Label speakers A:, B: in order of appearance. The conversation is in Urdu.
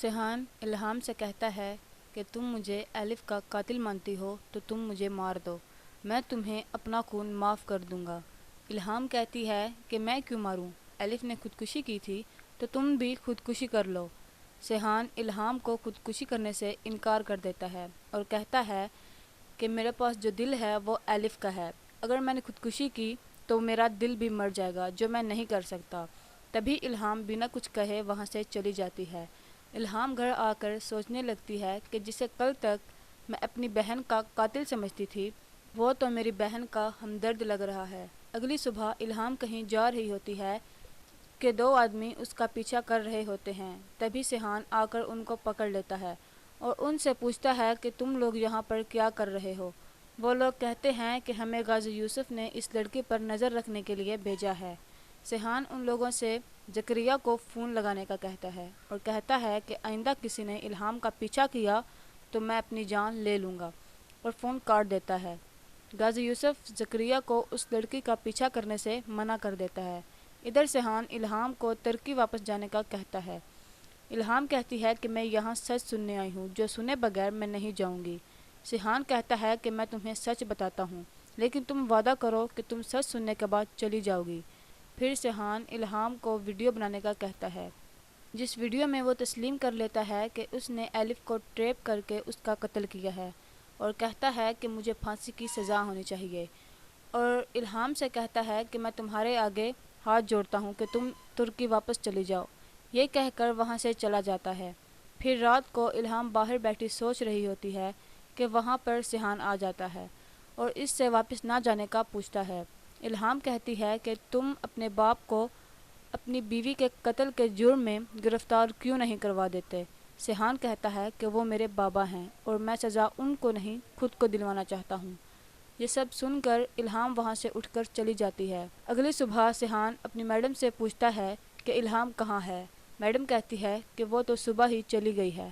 A: سیحان الہام سے کہتا ہے کہ تم مجھے الف کا قاتل مانتی ہو تو تم مجھے مار دو، میں تمہیں اپنا خون معاف کر دوں گا۔ الہام کہتی ہے کہ میں کیوں ماروں، الف نے خودکشی کی تھی تو تم بھی خودکشی کر لو۔ سیحان الہام کو خودکشی کرنے سے انکار کر دیتا ہے اور کہتا ہے کہ میرے پاس جو دل ہے وہ الف کا ہے، اگر میں نے خودکشی کی تو میرا دل بھی مر جائے گا جو میں نہیں کر سکتا۔ تبھی الہام بنا کچھ کہے وہاں سے چلی جاتی ہے۔ الہام گھر آ کر سوچنے لگتی ہے کہ جسے کل تک میں اپنی بہن کا قاتل سمجھتی تھی وہ تو میری بہن کا ہمدرد لگ رہا ہے۔ اگلی صبح الہام کہیں جا رہی ہوتی ہے کہ دو آدمی اس کا پیچھا کر رہے ہوتے ہیں۔ تبھی سیحان آ کر ان کو پکڑ لیتا ہے اور ان سے پوچھتا ہے کہ تم لوگ یہاں پر کیا کر رہے ہو۔ وہ لوگ کہتے ہیں کہ ہمیں غازی یوسف نے اس لڑکی پر نظر رکھنے کے لیے بھیجا ہے۔ سیحان ان لوگوں سے زکریا کو فون لگانے کا کہتا ہے اور کہتا ہے کہ آئندہ کسی نے الہام کا پیچھا کیا تو میں اپنی جان لے لوں گا، اور فون کاٹ دیتا ہے۔ غازی یوسف زکریا کو اس لڑکی کا پیچھا کرنے سے منع کر دیتا ہے۔ ادھر سیحان الہام کو ترکی واپس جانے کا کہتا ہے۔ الہام کہتی ہے کہ میں یہاں سچ سننے آئی ہوں، جو سنے بغیر میں نہیں جاؤں گی۔ سیحان کہتا ہے کہ میں تمہیں سچ بتاتا ہوں، لیکن تم وعدہ کرو کہ تم سچ سننے کے بعد چلی جاؤ گی۔ پھر سیحان الہام کو ویڈیو بنانے کا کہتا ہے، جس ویڈیو میں وہ تسلیم کر لیتا ہے کہ اس نے الف کو ٹریپ کر کے اس کا قتل کیا ہے، اور کہتا ہے کہ مجھے پھانسی کی سزا ہونی چاہیے، اور الہام سے کہتا ہے کہ میں تمہارے آگے ہاتھ جوڑتا ہوں کہ تم ترکی واپس چلی جاؤ۔ یہ کہہ کر وہاں سے چلا جاتا ہے۔ پھر رات کو الہام باہر بیٹھی سوچ رہی ہوتی ہے کہ وہاں پر سیحان آ جاتا ہے اور اس سے واپس نہ جانے کا پوچھتا ہے۔ الہام کہتی ہے کہ تم اپنے باپ کو اپنی بیوی کے قتل کے جرم میں گرفتار کیوں نہیں کروا دیتے؟ سیحان کہتا ہے کہ وہ میرے بابا ہیں اور میں سزا ان کو نہیں خود کو دلوانا چاہتا ہوں۔ یہ سب سن کر الہام وہاں سے اٹھ کر چلی جاتی ہے۔ اگلی صبح سیحان اپنی میڈم سے پوچھتا ہے کہ الہام کہاں ہے؟ میڈم کہتی ہے کہ وہ تو صبح ہی چلی گئی ہے۔